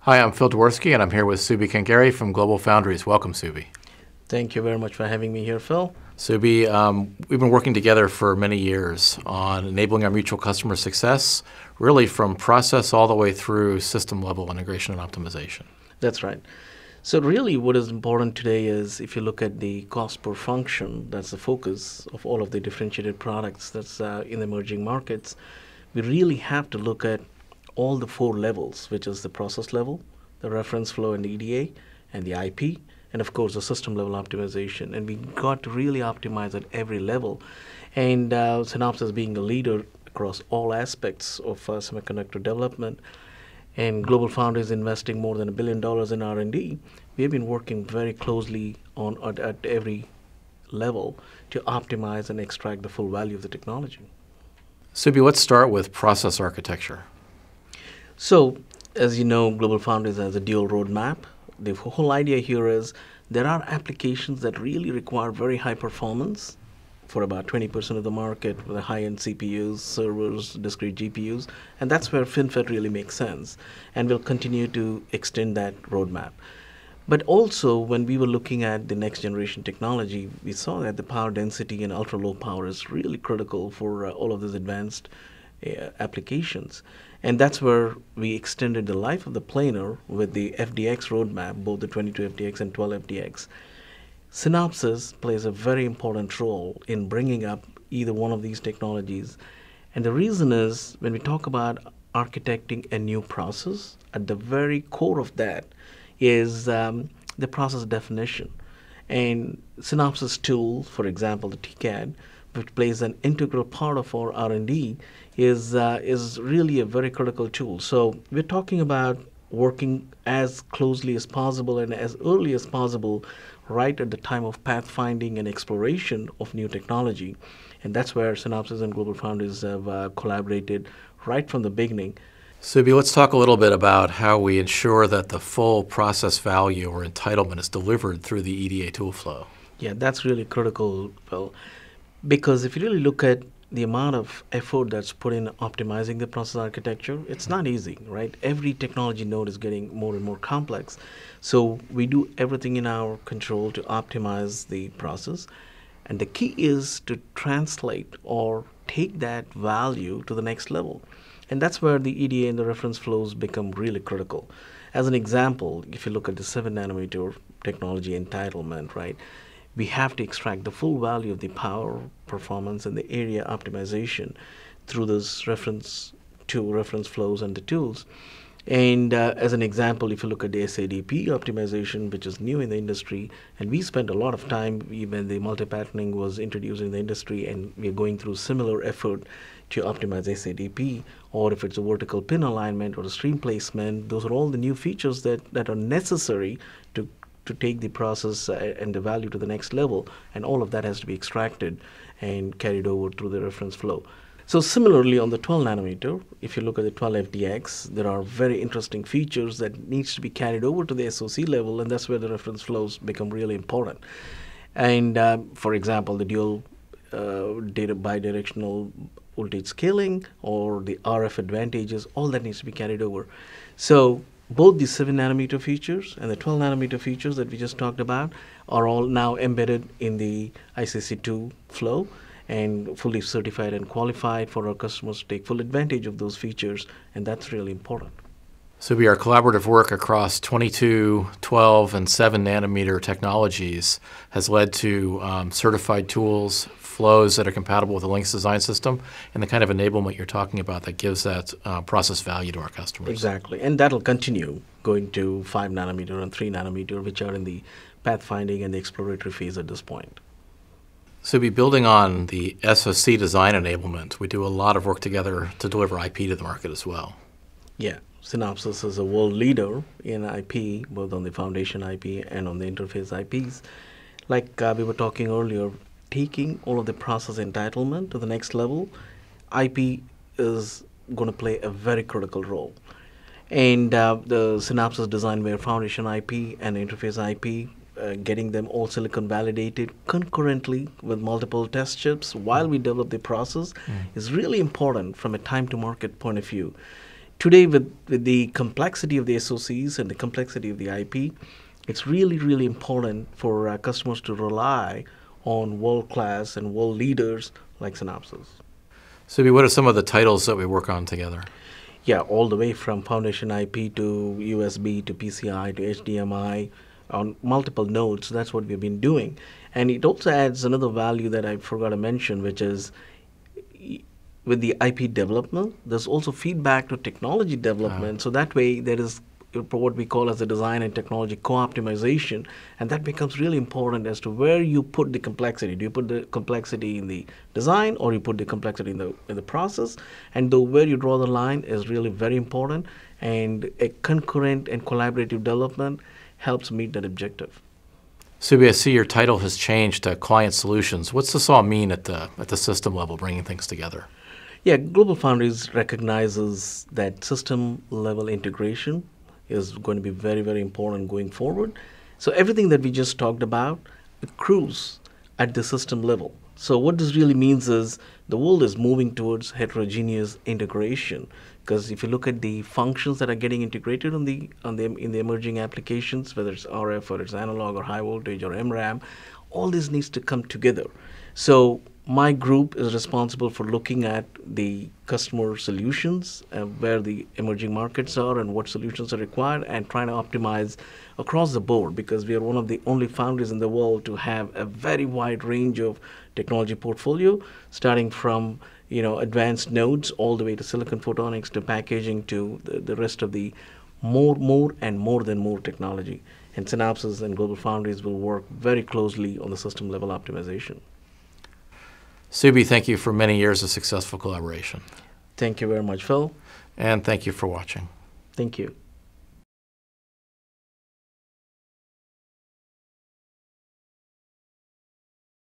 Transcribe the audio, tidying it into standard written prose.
Hi, I'm Phil Dworsky, and I'm here with Subramani Kengeri from GLOBALFOUNDRIES. Welcome, Subi. Thank you very much for having me here, Phil. Subi, we've been working together for many years on enabling our mutual customer success, really from process all the way through system-level integration and optimization. That's right. So really what is important today is if you look at the cost per function, that's the focus of all of the differentiated products that's in the emerging markets, we really have to look at all the four levels, which is the process level, the reference flow and EDA, and the IP, and of course the system level optimization. And we got to really optimize at every level. And Synopsys being a leader across all aspects of semiconductor development, and GLOBALFOUNDRIES investing more than $1 billion in R&D, we have been working very closely on at every level to optimize and extract the full value of the technology. Subi, let's start with process architecture. So, as you know, GLOBALFOUNDRIES has a dual roadmap. The whole idea here is there are applications that really require very high performance for about 20% of the market with the high-end CPUs, servers, discrete GPUs, and that's where FinFET really makes sense. And we'll continue to extend that roadmap. But also, when we were looking at the next generation technology, we saw that the power density and ultra-low power is really critical for all of these advanced applications. And that's where we extended the life of the planar with the FDX roadmap, both the 22FDX and 12FDX. Synopsys plays a very important role in bringing up either one of these technologies. And the reason is, when we talk about architecting a new process, at the very core of that is the process definition. And Synopsys tool, for example, the TCAD, which plays an integral part of our R&D, is really a very critical tool. So we're talking about working as closely as possible and as early as possible right at the time of pathfinding and exploration of new technology. And that's where Synopsys and GLOBALFOUNDRIES have collaborated right from the beginning. Subi, let's talk a little bit about how we ensure that the full process value or entitlement is delivered through the EDA tool flow. Yeah, that's really critical, Phil. Because if you really look at the amount of effort that's put in optimizing the process architecture, it's not easy, right? Every technology node is getting more and more complex. So we do everything in our control to optimize the process. And the key is to translate or take that value to the next level. And that's where the EDA and the reference flows become really critical. As an example, if you look at the 7 nanometer technology entitlement, right? We have to extract the full value of the power, performance, and the area optimization through this reference flows and the tools. And as an example, if you look at the SADP optimization, which is new in the industry, and we spent a lot of time when the multi-patterning was introduced in the industry, and we're going through similar effort to optimize SADP, or if it's a vertical pin alignment or a stream placement, those are all the new features that are necessary to take the process and the value to the next level, and all of that has to be extracted and carried over through the reference flow. So similarly on the 12 nanometer, if you look at the 12FDX, there are very interesting features that needs to be carried over to the SoC level, and that's where the reference flows become really important. And for example, the dual data bidirectional voltage scaling or the RF advantages, all that needs to be carried over. So both the 7 nanometer features and the 12 nanometer features that we just talked about are all now embedded in the ICC2 flow and fully certified and qualified for our customers to take full advantage of those features, and that's really important. So our collaborative work across 22, 12, and 7 nanometer technologies has led to certified tools, flows that are compatible with the Linux design system, and the kind of enablement you're talking about that gives that process value to our customers. Exactly, and that'll continue going to 5 nanometer and 3 nanometer, which are in the pathfinding and the exploratory phase at this point. So building on the SoC design enablement, we do a lot of work together to deliver IP to the market as well. Yeah. Synopsys is a world leader in IP, both on the foundation IP and on the interface IPs. Like we were talking earlier, taking all of the process entitlement to the next level, IP is going to play a very critical role. And the Synopsys DesignWare Foundation IP and interface IP, getting them all silicon validated concurrently with multiple test chips while we develop the process is really important from a time to market point of view. today, with the complexity of the SoCs and the complexity of the IP, it's really, really important for customers to rely on world-class and world leaders like Synopsys. Subi, what are some of the titles that we work on together? Yeah, all the way from foundation IP to USB to PCI to HDMI on multiple nodes. That's what we've been doing. And it also adds another value that I forgot to mention, which is with the IP development, there's also feedback to technology development. So that way there is what we call as the design and technology co-optimization, and that becomes really important as to where you put the complexity. Do you put the complexity in the design, or you put the complexity in the process? And where you draw the line is really very important, and a concurrent and collaborative development helps meet that objective. Subi, I see your title has changed to Client Solutions. What's this all mean at the system level, bringing things together? Yeah, GlobalFoundries recognizes that system-level integration is going to be very, very important going forward. So everything that we just talked about accrues at the system level. So what this really means is the world is moving towards heterogeneous integration, because if you look at the functions that are getting integrated in the emerging applications, whether it's RF or it's analog or high voltage or MRAM, all this needs to come together. So my group is responsible for looking at the customer solutions, where the emerging markets are and what solutions are required, and trying to optimize across the board, because we are one of the only foundries in the world to have a very wide range of technology portfolio, starting from advanced nodes all the way to silicon photonics to packaging to the rest of the more and more than more technology. And Synopsys and GlobalFoundries will work very closely on the system level optimization. Subi, thank you for many years of successful collaboration. Thank you very much, Phil. And thank you for watching. Thank you.